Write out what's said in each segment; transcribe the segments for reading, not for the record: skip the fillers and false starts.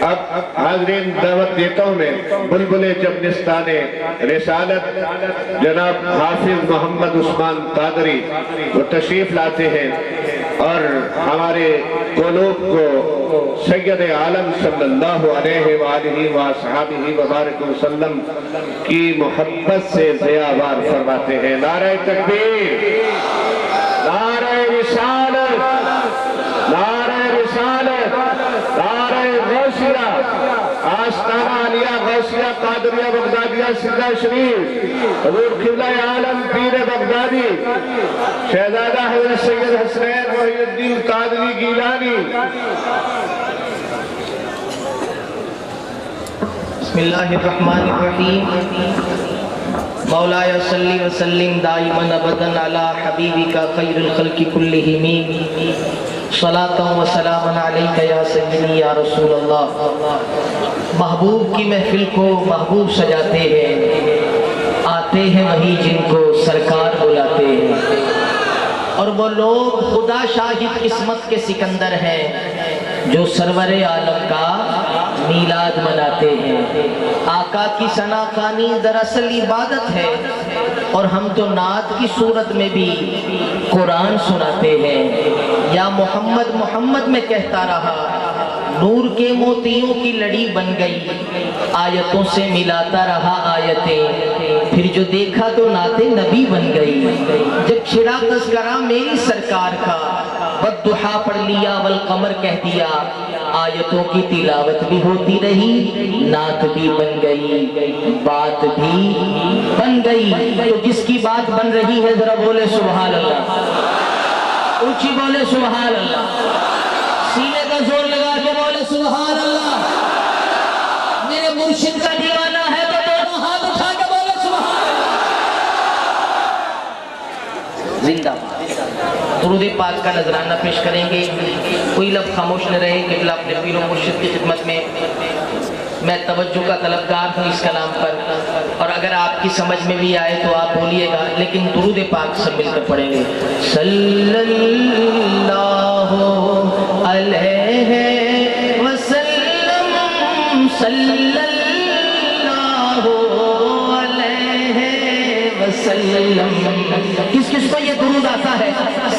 اب حاضرین دعوت دیتا ہوں میں بلبل جبنستان رسالت جناب حافظ محمد عثمان قادری وہ تشریف لاتے ہیں اور ہمارے قلوب کو سید عالم صلی اللہ علیہ وآلہ وآصحابہ وبارک وسلم کی محبت سے ضیاءوار فرماتے ہیں۔ نعرہ تکبیر، نعرہ رسالت، نعرہ رسالت، نعرہ غوثیہ، آستانہ علیہ غوثیہ قادریہ بغدادیہ سندھ شریف، حضور قبلہ عالم پیر بغدادی شہزادہ حضرت سید حسنین محی الدین قادری گیلانی۔ بسم اللہ الرحمن الرحیم۔ مولاي صلی وسلم دائما ابدا علی حبیبک خیر الخلق کلہم، صلاۃ و سلام علیک یا سیدی یا رسول اللہ۔ محبوب کی محفل کو محبوب سجاتے ہیں، آتے ہیں وہی جن کو سرکار بلاتے ہیں، اور وہ لوگ خدا شاہد قسمت کے سکندر ہیں جو سرور عالم کا میلاد مناتے ہیں۔ آقا کی ثنا خوانی دراصل عبادت ہے، اور ہم تو نعت کی صورت میں بھی قرآن سناتے ہیں۔ یا محمد محمد میں کہتا رہا، نور کے موتیوں کی لڑی بن گئی، آیتوں سے ملاتا رہا آیتیں، پھر جو دیکھا تو نعت نبی بن گئی۔ جب چھڑا تذکرہ میری سرکار کا، والضحیٰ پڑھ لیا والقمر کہہ دیا، آیتوں کی تلاوت بھی ہوتی رہی، نعت بھی بن گئی، بات بھی بن گئی۔ تو جس کی بات بن رہی ہے ذرا بولے سبحان اللہ، اونچی بولے سبحان اللہ، سینے کا زور لگا کے بولے سبحان اللہ۔ میرے مرشد کا دیوانہ ہے تو دونوں ہاتھ اٹھا کے بولے سبحان اللہ۔ زندہ درود پاک کا نذرانہ پیش کریں گے۔ کوئی لفظ خاموش نہ رہے، قبلہ اپنے پیر و مرشد کی خدمت میں میں توجہ کا طلبگار ہوں اس کلام پر، اور اگر آپ کی سمجھ میں بھی آئے تو آپ بولیے گا، لیکن درود پاک سے مل کر پڑھیں گے۔ صلی اللہ علیہ وسلم، صلی اللہ علیہ وسلم۔ کس کس کو یہ درود آتا ہے؟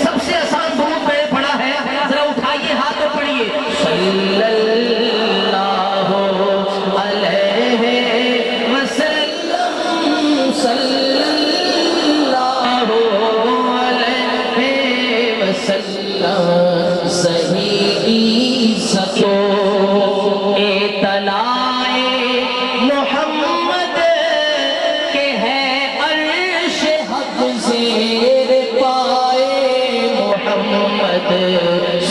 سب سے آسان درود میں نے پڑھا ہے، ذرا اٹھائیے ہاتھ اور پڑھیے۔ صلی اللہ علیہ وسلم، صلی اللہ علیہ وسلم۔ صحیح ستو اطلاع محمد کے ہے عرش حق زیر پائے محمد،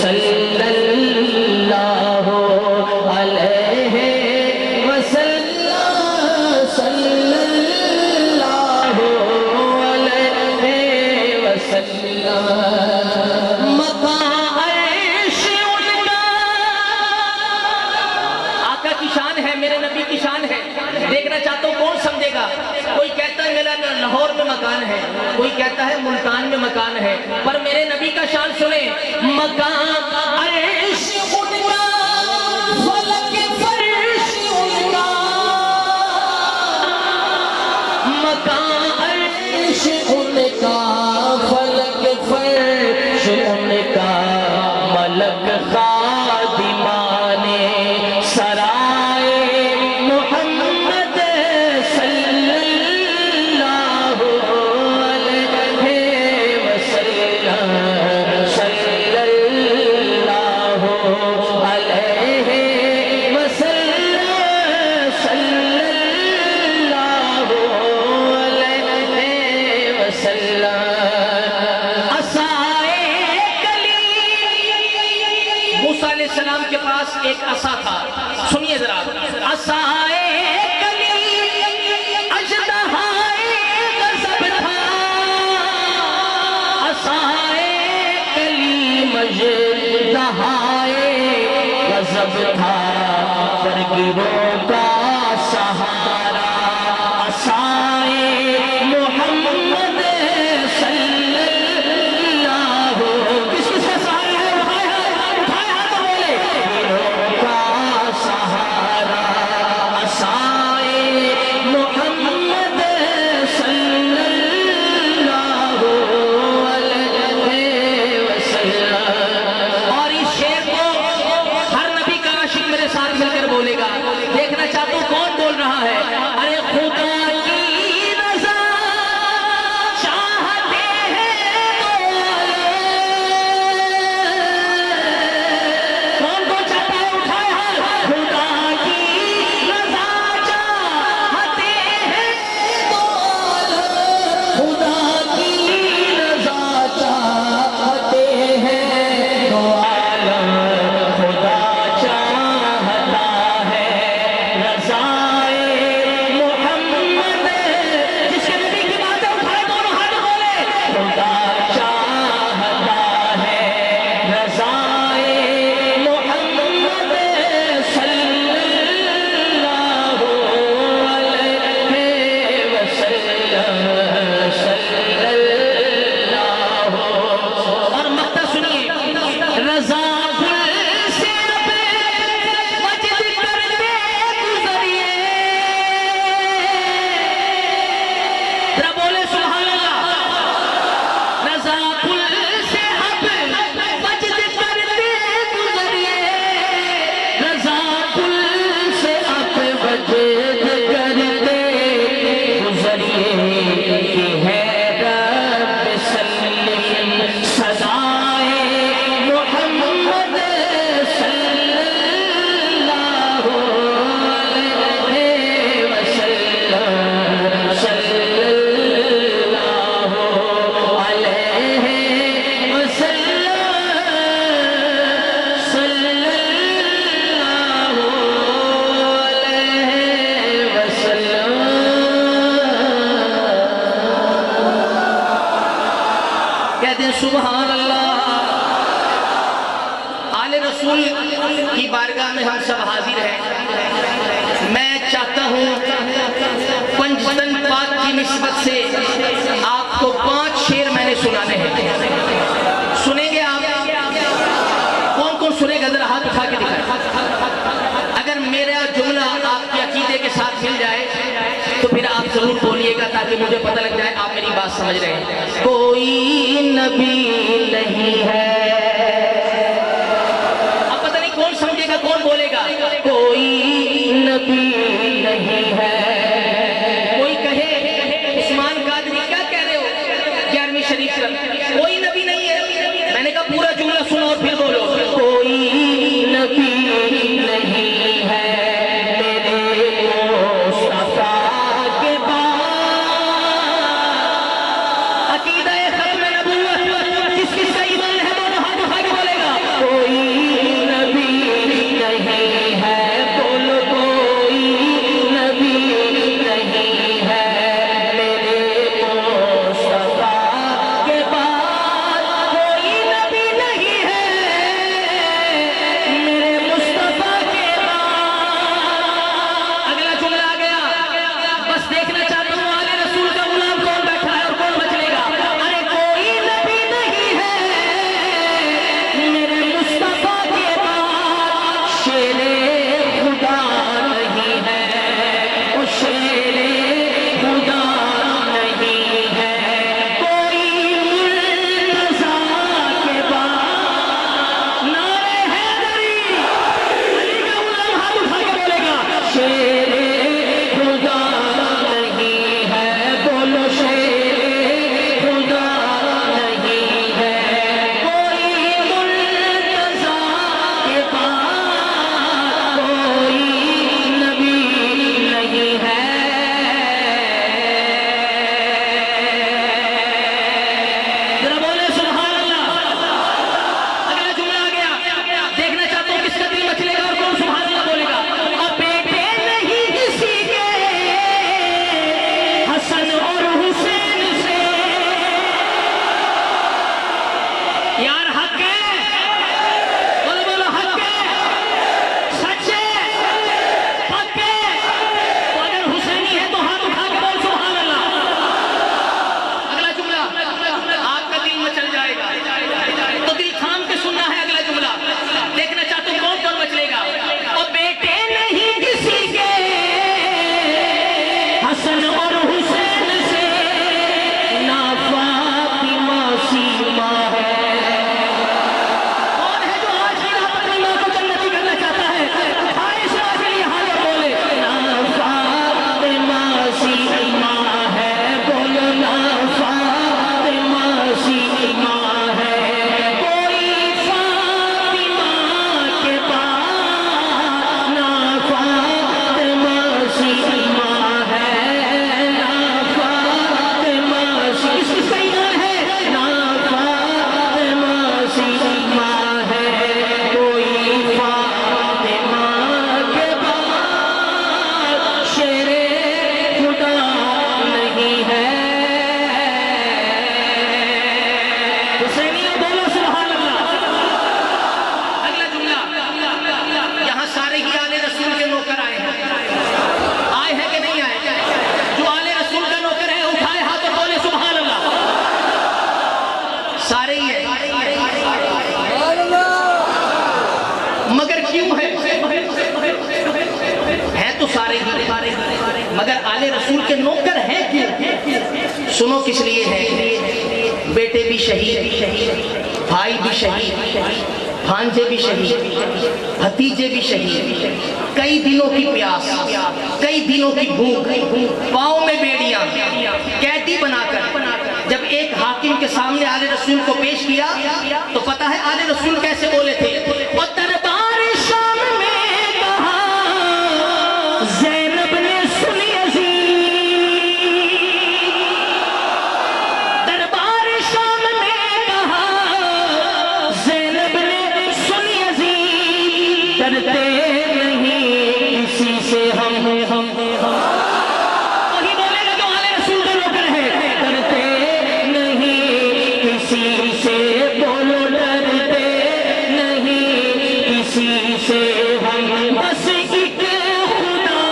صلی اللہ علیہ وسلم، صلی اللہ علیہ وسلم۔ مقام عرش ان کا، آقا کی شان ہے، میرے نبی کی شان ہے۔ دیکھنا چاہتا ہوں کون سمجھے گا۔ کوئی کہتا ہے میرا لاہور میں مکان ہے، کوئی کہتا ہے ملتان میں مکان ہے، پر میرے نبی کا شان سنیں۔ مقام عرش ان کا، فلک فرش ان کا، مقام عرش ان کا، فلک فرش ان کا، ملک خادمان سرائے محمد، صلی اللہ علیہ وسلم، صلی اللہ علیہ وسلم، صلی اللہ علیہ وسلم۔ عصائے کلیم، موسیٰ علیہ السلام کے پاس ایک عصا تھا، سنیے ذرا۔ عصائے کلیم اژدہائے غضب تھا، عصائے کلیم اژدہائے غضب تھا، پر گروہ کا سہارا عصائے محمد، صلی اللہ۔ کس کس کا سہارا ہے؟ اٹھائے ہاتھ، اٹھائے ہاتھ بولے۔ گروہ کا سہارا ساتھ مل کر بولے گا. دیکھنا چاہتا ہوں کون بول رہا ہے. ارے خدا کی رضا چاہتے ہیں تو کون کون چاہتا ہے اٹھائے ہاتھ. خدا کی رضا چاہتے ہیں تو خدا کی رضا چاہتے ہیں تو عالم خدا چاہتا ہے رضائے محمد. جس کے نبی کی بات ہے اٹھائے دونوں ہاتھ بولے. خدا چاہتا ہے رضائے محمد صلی اللہ علیہ وسلم صلی اللہ. اور مقطع سنیے. رضا گل سے اب مجد کرتے گزریے. ذرا بولے سبحان اللہ. رضا گل سے اب مجد کرتے گزریے. رضا گل سے اب مجد کرتے گزریے. کہ ہے رب سلم سزائے محمد صلی اللہ علیہ وسلم صلی اللہ علیہ وسلم صلی اللہ علیہ وسلم. کہتے ہیں سبحان اللہ. آل رسول کی بارگاہ میں ہم سب حاضر ہیں. میں چاہتا ہوں پنجتن پاک کی نسبت سے آپ کو 5 شعر میں نے سنانے ہیں. سنیں گے آپ؟ کون کون سنے گا ذرا ہاتھ اٹھا کے دکھائیں. اگر میرا جملہ آپ کے عقیدے کے ساتھ مل جائے تو پھر آپ ضرور بولیے گا تاکہ مجھے پتہ لگ جائے آپ میری بات سمجھ رہے ہیں. کوئی نبی نہیں ہے. اب پتہ نہیں کون سمجھے گا کون بولے گا. کوئی نبی نہیں ہے. کوئی کہے عثمان قادری کیا کہہ رہے ہو 11ویں شریف کا. کوئی نبی نہیں ہے. میں نے کہا پورا جملہ سنو اور پھر بولو. کوئی نبی نہیں ہے میرے مصطفیٰ کے بعد. عقیدہ ختم نبوت جس کی مگر آل رسول کے نوکر ہیں کیوں؟ سنو کس لیے ہیں؟ بیٹے بھی شہید، بھائی بھی شہید، بھانجے بھی شہید، بھتیجے بھی شہید، کئی دنوں کی پیاس، کئی دنوں کی بھوک، پاؤں میں بیڑیاں، قیدی بنا کر جب ایک حاکم کے سامنے آل رسول کو پیش کیا تو پتہ ہے آل رسول کیسے بولے تھے؟ اور دربار شام میں کہا زینب نے سنی عزیز، دربار شام میں کہا زینب نے سنی عزیز، ڈرتے نہیں کسی سے ہم وہی بولے گا جو آل رسول کا نوکر ہے، ڈرتے نہیں کسی سے، بولو ڈرتے نہیں کسی سے ہم، بس ایک خدا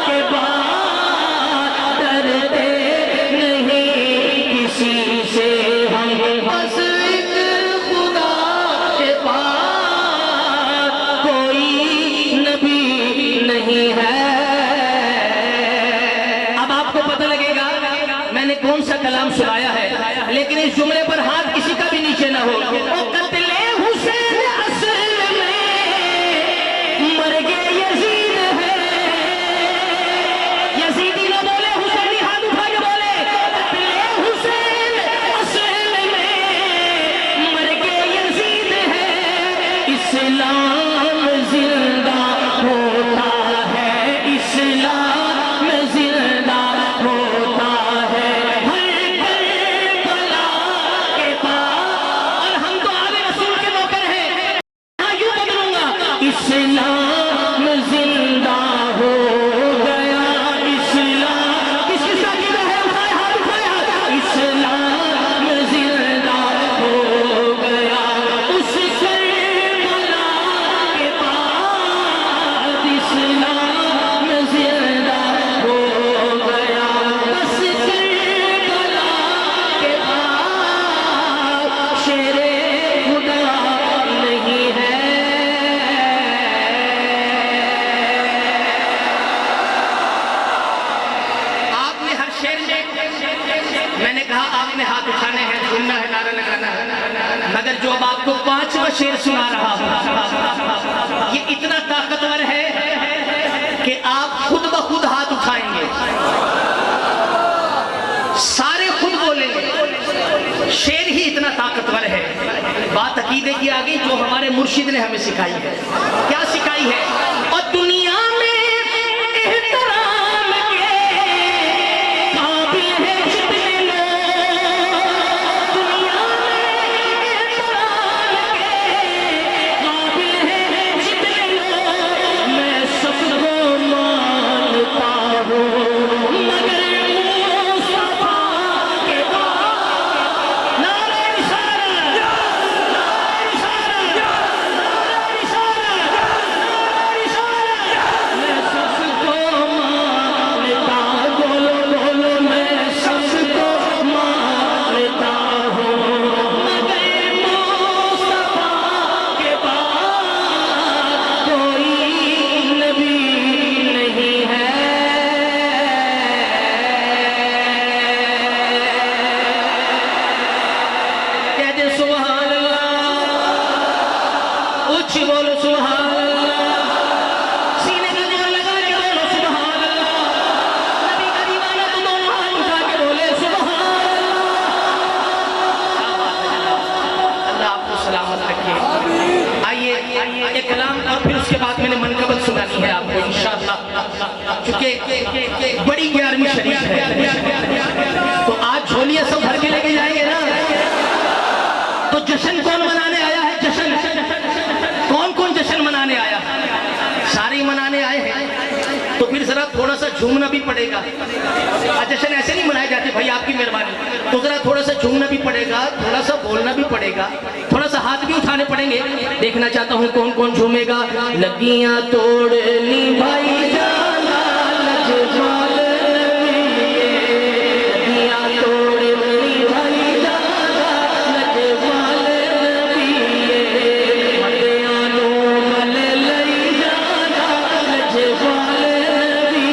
کے بعد ڈرتے نہیں کسی سے ہم، بس ایک خدا کے بعد کوئی نبی نہیں ہے۔ اب آپ کو پتہ لگے گا میں نے کون سا کلام سنایا ہے، لیکن اس جملے پر ہاتھ کسی کا بھی نیچے نہ ہو۔ او قتل حسین اصل میں مرگ یزید ہے، یزیدی نہ بولے، حسینی ہاتھ اٹھا کے بولے، قتل حسین اصل میں مرگ یزید ہے، اسلام زندہ ہوتا ہے، اسلام زندہ ہوتا ہے، ہر کربلا کے بعد، اور ہم تو آل رسول کے نوکر ہیں، یہاں یوں بدلوں گا، اسلام زندہ ہو گیا، اسلام کس کس کا عقیدہ ہے؟ اٹھائے ہاتھ، اٹھائے ہاتھ، اسلام زندہ ہو گیا، اس کربلا کے بعد اسلام زندہ ہو گیا، بس کربلا کے بعد شیر خدا نہیں ہے۔ آپ نے ہر شعر میں نے کہا آپ نے ہاتھ اٹھانے ہیں، جھومنا ہے، نعرہ لگانا ہے، مگر جو اب آپ کو پانچواں شعر سنا رہا ہوں یہ اتنا طاقتور ہے کہ آپ خود بخود ہاتھ اٹھائیں گے، سارے خود بولیں گے، شعر ہی اتنا طاقتور ہے۔ بات عقیدے کی آگئی جو ہمارے مرشد نے ہمیں سکھائی ہے، کیا سکھائی ہے؟ اور دنیا میں احترام کے قابل ہے جتنے لوگ، دنیا میں احترام کے قابل ہے جتنے لوگ، میں سب کو مانتا ہوں، مگر مصطفیٰ کے بعد نعرہ رسالت، نعرہ رسالت، نعرہ رسالت، نعرہ رسالت، میں سب کو مانتا، بولو بولو، میں سب کو مانتا ہوں، مگر مصطفیٰ کے بعد کوئی نبی نہیں ہے۔ کہہ دے سبحان اللہ، اچھی بولو سبحان اللہ، سینے کا جگر لگا کے بولو سبحان اللہ، نبی کا دیوانہ تو دونوں ہاتھ اٹھا کے بولے سبحان اللہ۔ اللہ آپ کو سلامت رکھے۔ آئیے ایک کلام اور پھر اس کے بعد میں نے منقبت سنانی ہے آپ کو انشاءاللہ، چونکہ بڑی 11ویں شریف ہے تو آج جھولیاں سب بھر کے لے کے جائیں گے نا، تو جشن کون منانے آیا ہے؟ جشن کون کون جشن منانے آیا؟ سارے ہی منانے آئے ہیں، تو پھر ذرا تھوڑا سا جھومنا بھی پڑے گا۔ جشن ایسے نہیں منائے جاتے بھائی آپ کی مہربانی، تو ذرا تھوڑا سا جھومنا بھی پڑے گا، تھوڑا سا بولنا بھی پڑے گا، تھوڑا سا ہاتھ بھی اٹھانے پڑیں گے۔ دیکھنا چاہتا ہوں کون کون جھومے گا۔ لگیاں توڑ لی بھائی جانا لجپال نبی، لگیاں توڑ لی بھائی جانا لجپال نبی، مدیانو مل لئی جانا لجپال نبی،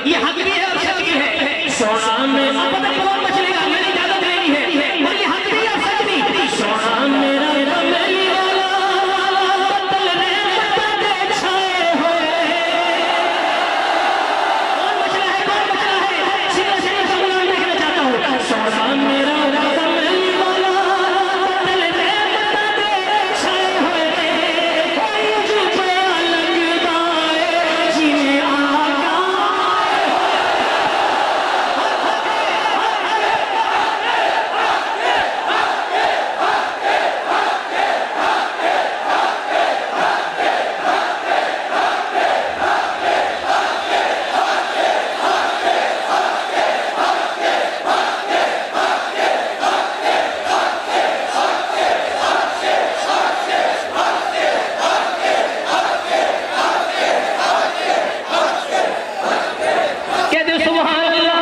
یہ حق بھی ہے اور سچ بھی ہے سونا میرا پتہ نہیں کون بچ لے گا میں نے اجازت لینی ہے اور یہ حق بھی ہے اور سچ بھی سونا میرا کملی والا بدل رحمت دے چھائے ہوئے کون بچ رہا ہے کون بچ رہا ہے سیدھا سیدھا سوال دیکھنا چاہتا ہوں سونا میرا کملی والا بدل رحمت دے چھائے ہوئے کوئی جھوٹا لگتا ہے جی آقا کہتے سبحان اللہ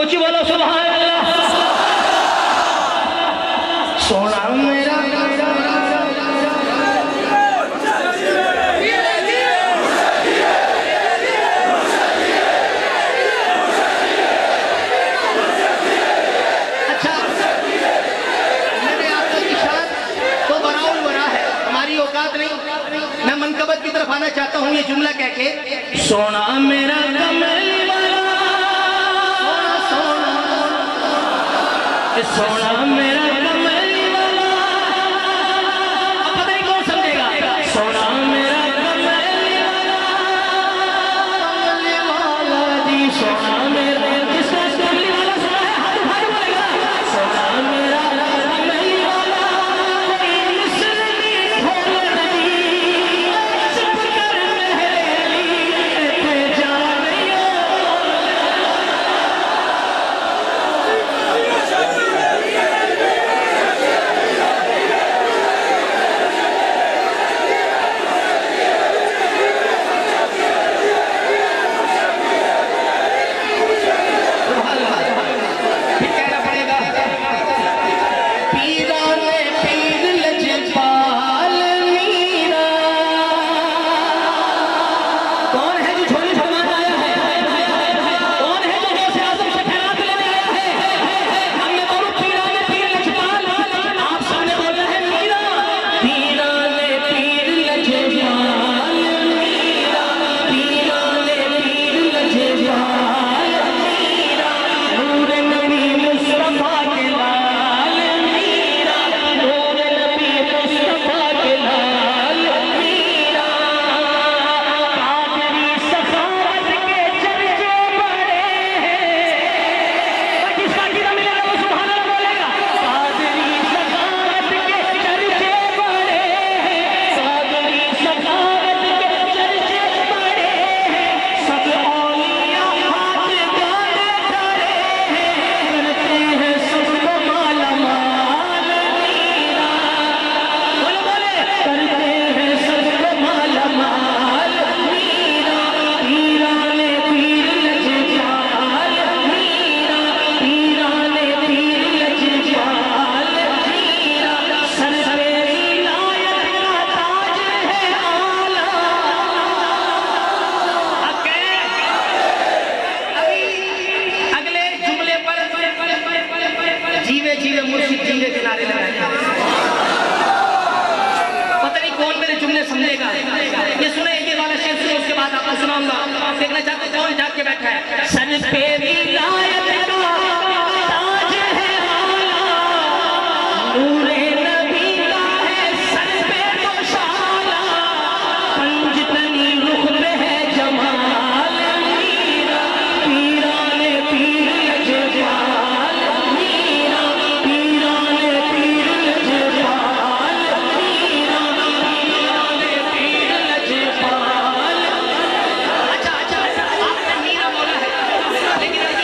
اچھی بولو سبحان اللہ سونا میرا اچھا میرے آقا کی شان تو بڑا البرا ہے ہماری اوقات نہیں میں منقبت کی طرف آنا چاہتا ہوں یہ جملہ کہہ کے سونا میرا کملی والا سونا سونا میرا کملی والا اب پتہ نہیں کون سمجھے گا سونا میرا کملی والا جی سونا میرا جس کا کملی والا سنا ہے ہاتھ اٹھا کے بولے گا سونا میرا کملی والا کوئی مثل نہیں کھول رہی چپ کر مہریلی اتنے جا رہی ہو پھر کہنا پڑے گا پیران پیر لجپال میرا کون ہے جو جھولی جھلوانے آیا ہے کون ہے جو غوث اعظم سے خیرات لینے آیا ہے ہم نے بولو پیران پیر لجپال آپ سامنے بول رہے ہیں میرا پیران پیر لجپال میرا پیران پیر لجپال میرا نور نبی مصطفیٰ کے لال میرا نور نبی مصطفیٰ کے لال میرا قادری سخاوت کے چرچے بڑے ہیں کس کا کیڑا ملے گا وہ سبحان اللہ بولے گا قادری سخاوت کے چرچے بڑے ہیں قادری سخاوت کے چرچے بڑے ہیں سب اولیاء ہاتھ گاڑے کھڑے ہیں کرتے ہیں سب کو مالا مال میرا بولے بولے کرتے ہیں سب کو مالا مال میرا پیران پیر لجپال میرا پیران پیر لجپال میرا سر پہ ولایت کا تاج ہے اعلیٰ اگلے جملے پر جیوے جیوے مرشد جیوے کے نعرے لگائیں پتہ نہیں کون میرے جملے سمجھے گا یہ سنیں یہ والا شعر سنیں اس کے بعد آپ کو سناؤں گا دیکھنا چاہتے کون جاگ کے بیٹھا ہے سر پہ ولایت کا تاج ہے اعلیٰ نور نبی کا ہے سر پہ گوشالہ پنجتنی رخ پہ ہے جمال میرا پیران پیر لجپال میرا پیران پیر لجپال میرا پیران پیر لجپال اچھا آپ نے میرا بولا ہے لیکن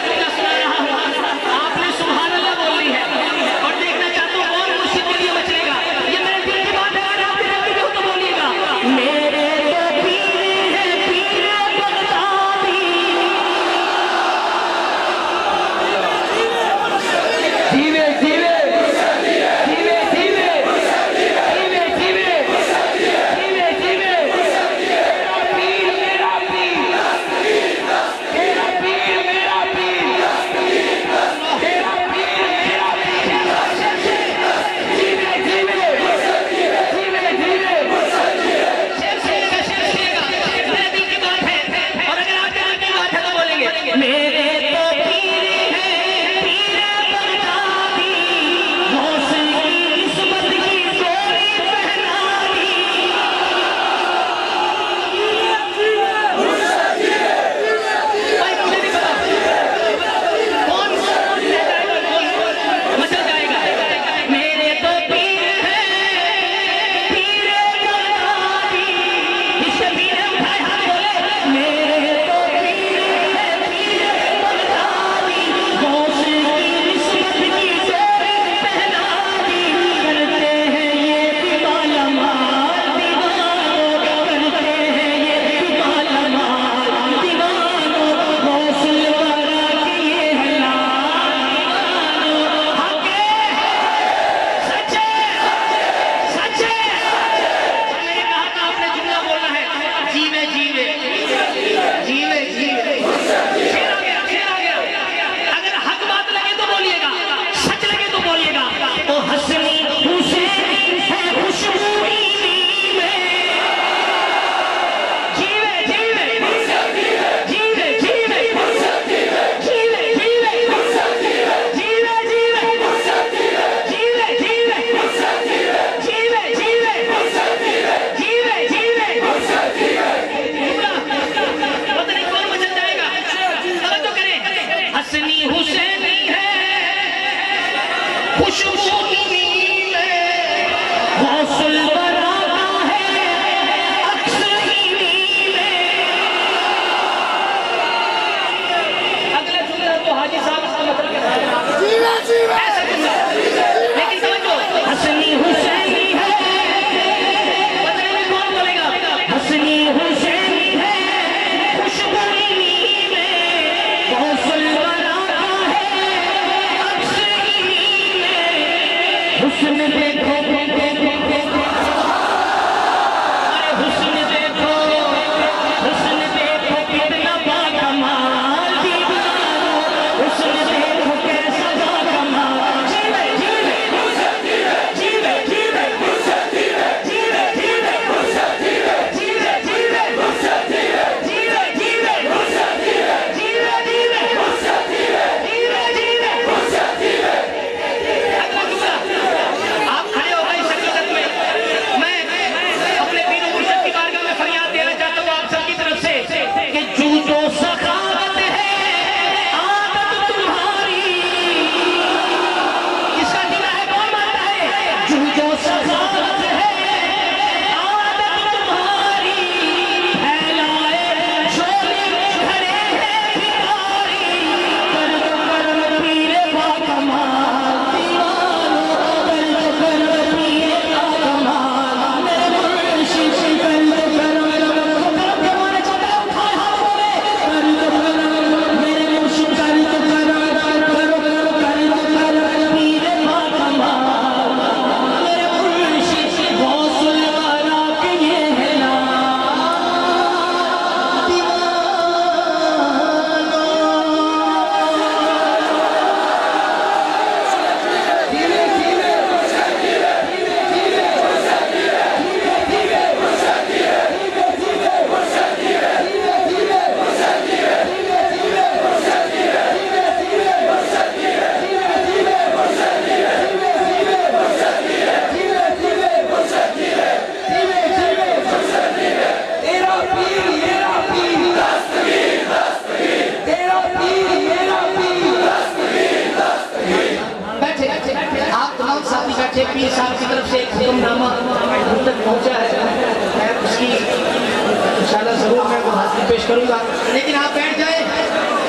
کروں گا، لیکن آپ بیٹھ جائیں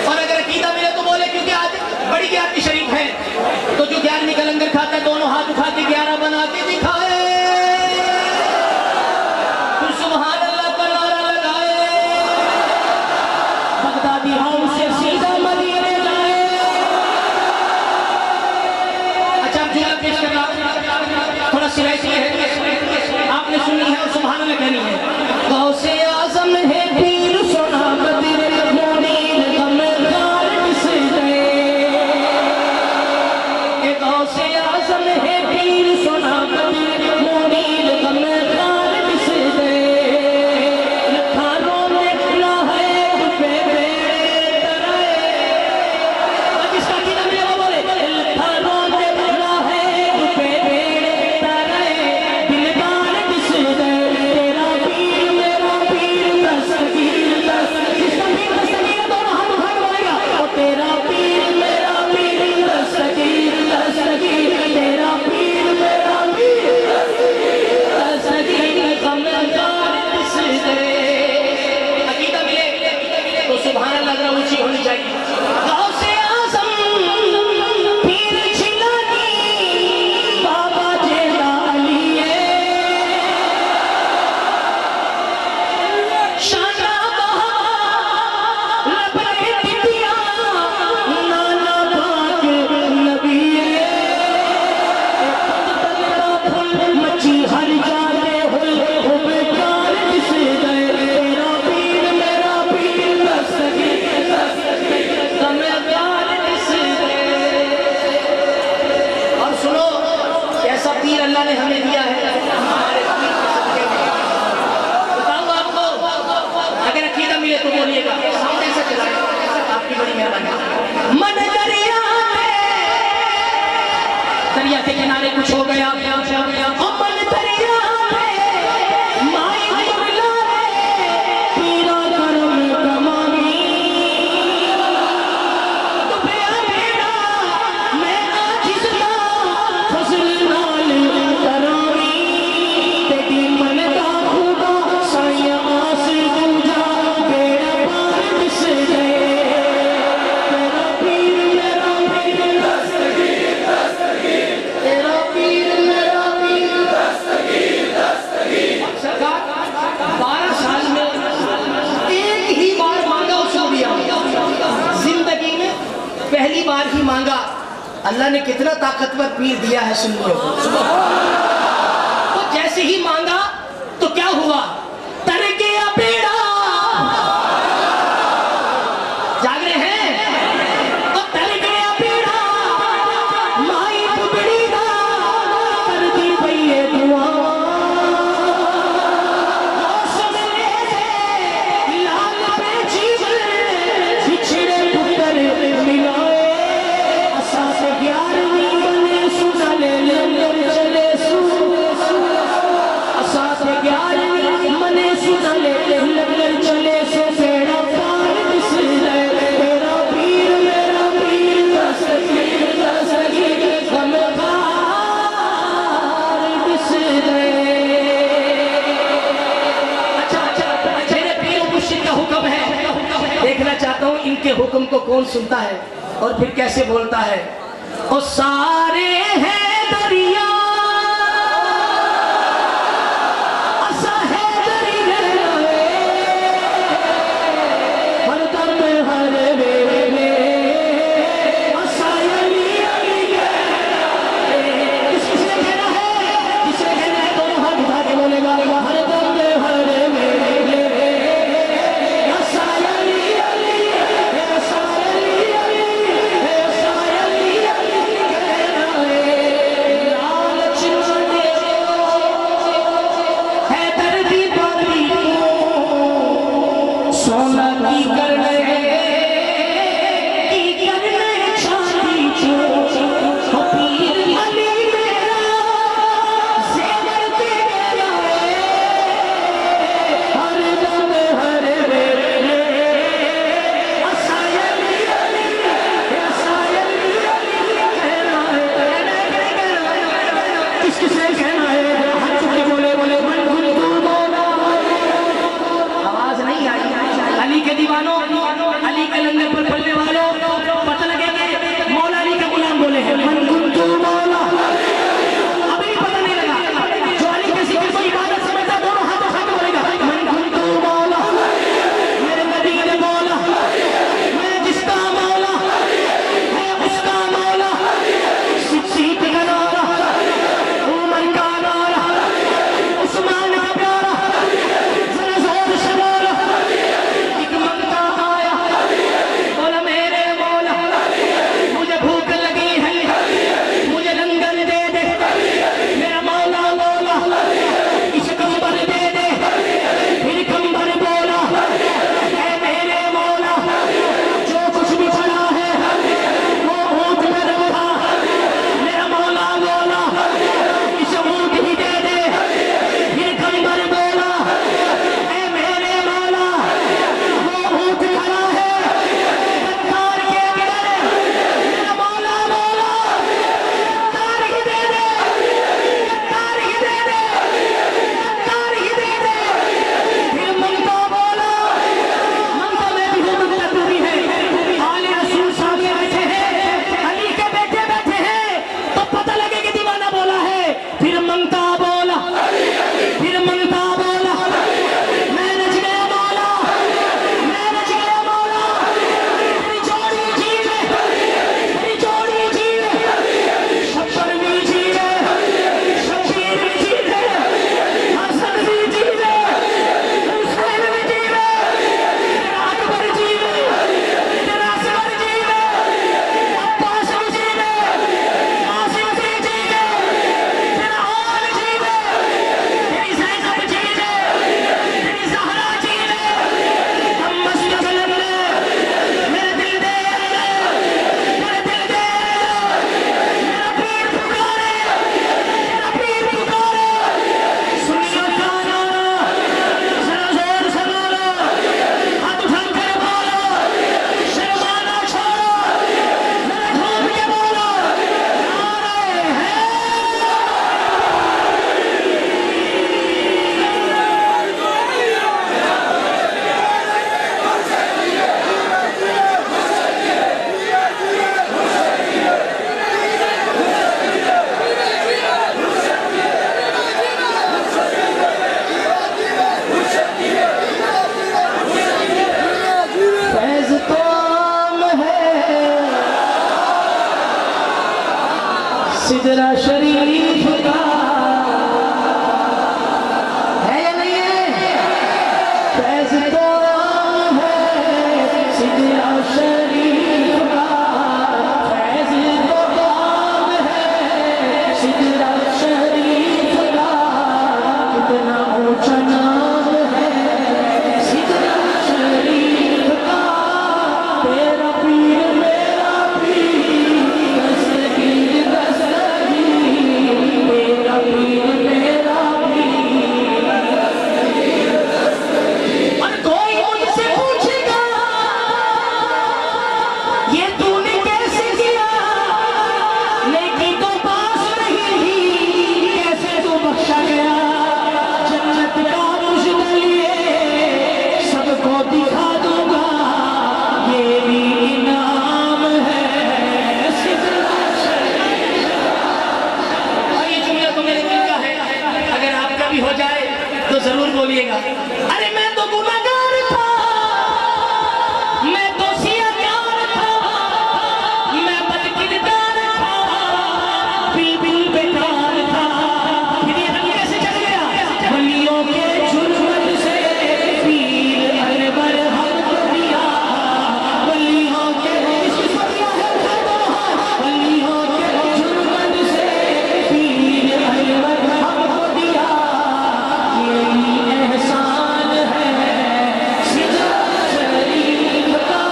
اور اگر عقیدہ ملے تو بولے، کیونکہ آج بڑی 11ویں شریف ہے، تو جو 11ویں کا لنگر کھاتا ہے دونوں ہاتھ اٹھا کے 11 بنا کے دکھائے، پھر سبحان اللہ کا نعرہ لگائے، بغدادی ہاؤس سے سیدھا مدینے جائے۔ اچھا اب جملہ پیش کرنا تھوڑا سرائشی ہے، آپ نے سنی ہے اور سبحان اللہ کہنی ہے۔ غوث اعظم ہے پیر سونا بدر منیر غم غار کس دے، غوث اعظم ہے پیر سونا بدر منیر غم غار کس دے، لکھانوں میں کھلا ہے پہ بیڑے ترائے، جس کا عقیدہ ملے وہ بولے، لکھانوں میں کھلا ہے پہ بیڑے ترائے، دلدار کس دے، تیرا پیر میرا پیر دستگیر جس کا پیر دستگیر ہے دونوں ہاتھ اٹھا کے بولے گا، اور تیرا پیر میرا پیر دستگیر تیرا پیر میرا پیر دستگیر غم غار کس دے۔ عقیدہ ملے تو سبحان اللہ ذرا اونچی ہونی چاہیے۔ غوث اعظم پیر جیلانی بابا جیلانی شانہ بہا لبے بٹیا نانا پاک نبی مچی ہر جانے ہو بیکار کس دے، تیرا پیر میرا پیر دستگیر غم غار کس دے۔ اور سنو کیسا پیر اللہ نے ہمیں دیا ہے، ہمارے پیر کے صدقے میں۔ بتاؤں آپ کو اگر عقیدہ ملے تو بولیے گا، سامنے سے چلائیں، آپ کی بڑی مہربانی۔ من دریا دریا کے کنارے کچھ ہو گیا، من دریا مائی بگلا پیرا کرم کمانی، تو پیا بیڑا میں عاجز نہ فضل نال کرانی، تیری من دا خدا سائیں آس دوجا بیڑا پار کس دے، تیرا پیر میرا پیر دستگیر تیرا پیر میرا پیر سرکار 12 سال میں ایک ہی بار مانگا اس کو دیا، زندگی میں پہلی بار ہی مانگا۔ اللہ نے کتنا طاقتور پیر دیا ہے، سن لو تو جیسے ہی مانگا تو کیا ہوا، تر گیا بیڑا، جاگ رہے ہیں، تو تر گیا بیڑا مائی بگڑی دا کر دی بھئیے دعا، موسم لے لال پہ جیول بچھڑے پتر ملائے، اساس 11ویں بنے سنا لے لنگر چلے سو، اساس 11ویں بنے سنا لے لنگر چلے سو، بیڑا پار کس دے، تیرا پیر میرا پیر دستگیر غم غار کس دے۔ اچھا میرے پیر و مرشد کا حکم ہے، دیکھنا چاہتا ہوں ان کے حکم کو کون سنتا ہے اور پھر کیسے بولتا ہے۔ او سارے ہیں دریا اسا ہے دریا ہر دم ہر ویلے اسا علی علی کس نے کہنا ہے، کس نے کہنا ہے دونوں ہاتھ اٹھا کے بولے گا، ہر دم ہر ویلے اسا علی علی اسا علی علی اسا علی علی کہنا ہے، لالچ نہ ہے دردی باری سونا کی کرنے چاندی چو پیر علی میرا زیور تیرا ہر دم ہر ویلے اسا علی علی اسا علی علی کہنا ہے، کس نے کہنا ہے، ہاتھ چکے بولے بولے من گل تو مولا، آواز نہیں آئی، علی کے مسلمانوں علی کے لنگر پر پڑھنے والوں پتہ لگے کہ مولا علی کا غلام بولے ہیں من کنت مولا، ابھی بھی پتہ نہیں لگا، جو علی کے ذکر کو عبادت سمجھتا دونوں ہاتھوں ساتھ بولے گا من کنت مولا، میرے نبی نے مولا، میں جس کا مولا میں اس کا مولا، صدیق کا نعرہ، عمر کا نعرہ، عثمان کا پیارا، ذرا زور سے بولا، ایک منگتا آیا بولا میرے مولا مجھے بھوک لگی ہے، مجھے لنگر دے دے، میرا مولا بولا اس کمبر دے دے، پھر کمبر بولا اے میرے مولا جو کچھ بھی پڑا ہے وہ اونٹ میں رکھا، میرا مولا بولا اس اونٹ ہی دے دے، پھر کمبر بولا اے میرے مولا وہ اونٹ کھڑا ہے پتھر کے اندر، میرا مولا بولا پتھر ہی دے دے، پتھر ہی دے دے، پتھر ہی دے دے، پھر منگتا بولا منگتا میں بھی ہوں منگتا تو بھی ہے، آل رسول سامنے بیٹھے ہیں، علی کے بیٹے بیٹھے ہیں، تو پتہ لگے کہ دیوانہ بولا ہے، پھر منگتا بولا، پھر منگتا بولا میں رچ گیا مولا، میں رچ گیا مولا، تیری جوڑی جیوے، تیری جوڑی جیوے، شبر بھی جیوے، شبیر بھی جیوے، حسن بھی جیوے، حسین بھی جیوے، تیرا اکبر جیوے، تیرا اصغر جیوے، عباس بھی جیوے، قاسم بھی جیوے، تیرا آل جیوے، تیری زینب جیوے، تیری زہرا جیوے، ہم مسجد میں میرے دل دے میرے دل دے، میرا پیر پکارے، میرا پیر پکارے، سنیوں کا نعرہ، ذرا زور سے بولو، ہاتھ اٹھا کر بولو، شرمانا چھوڑو، ذرا گھوم کے بولو، نعرہ فیض تو عام ہے سدرا شریف کا، ہے یا نہیں ہے؟ فیض تو عام ہے سدرا شریف کا، فیض تو عام ہے سدرا شریف کا، کتنا اونچا نام ہے سدرا شریف کا، تیرا پیر میرا پیر دستگیر دستگیر، تیرا پیر میرا پیر، اور کوئی مجھ سے پوچھے گا یہ تو نے کیسے کیا، لیکن تو پاس نہیں تھی، کیسے تو بخشا گیا، جنت کا مجھ لیے سب کو دکھا دوں گا، یہ بھی انعام ہے سدرا شریف کا۔ اور یہ جملہ تو میرے دل کا ہے، اگر آپ کا بھی ہو جائے تو ضرور بولیے گا، ارے میں تو گناہگار تھا، میں تو سیاہکار تھا، میں بدکردار تھا، بالکل بیکار تھا، پھر یہ رنگ کیسے چل گیا، ولیوں کے جرمت سے پیر انور حق دیا، ولیوں کے اس کو دیا ہے ولیوں کے جرمت سے پیر انور حق دیا، یہ احسان ہے سدرا شریف کا،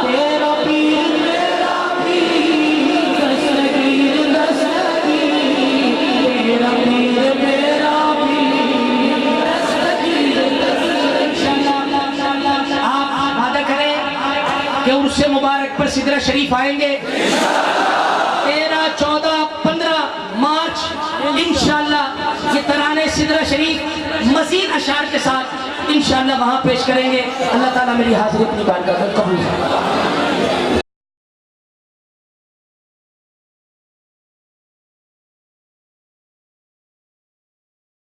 تیرا پیر میرا پیر دستگیر دستگیر، تیرا پیر میرا پیر دستگیر دستگیر۔ آپ وعدہ کریں کہ عرس مبارک پر سدرا شریف آئیں گے 13، 14، 15 مارچ انشاءاللہ، یہ ترانے سدرا شریف مزید اشعار کے ساتھ انشاءاللہ وہاں پیش کریں گے. اللہ تعالیٰ میری حاضری اپنی بارگاہ میں قبول کرے.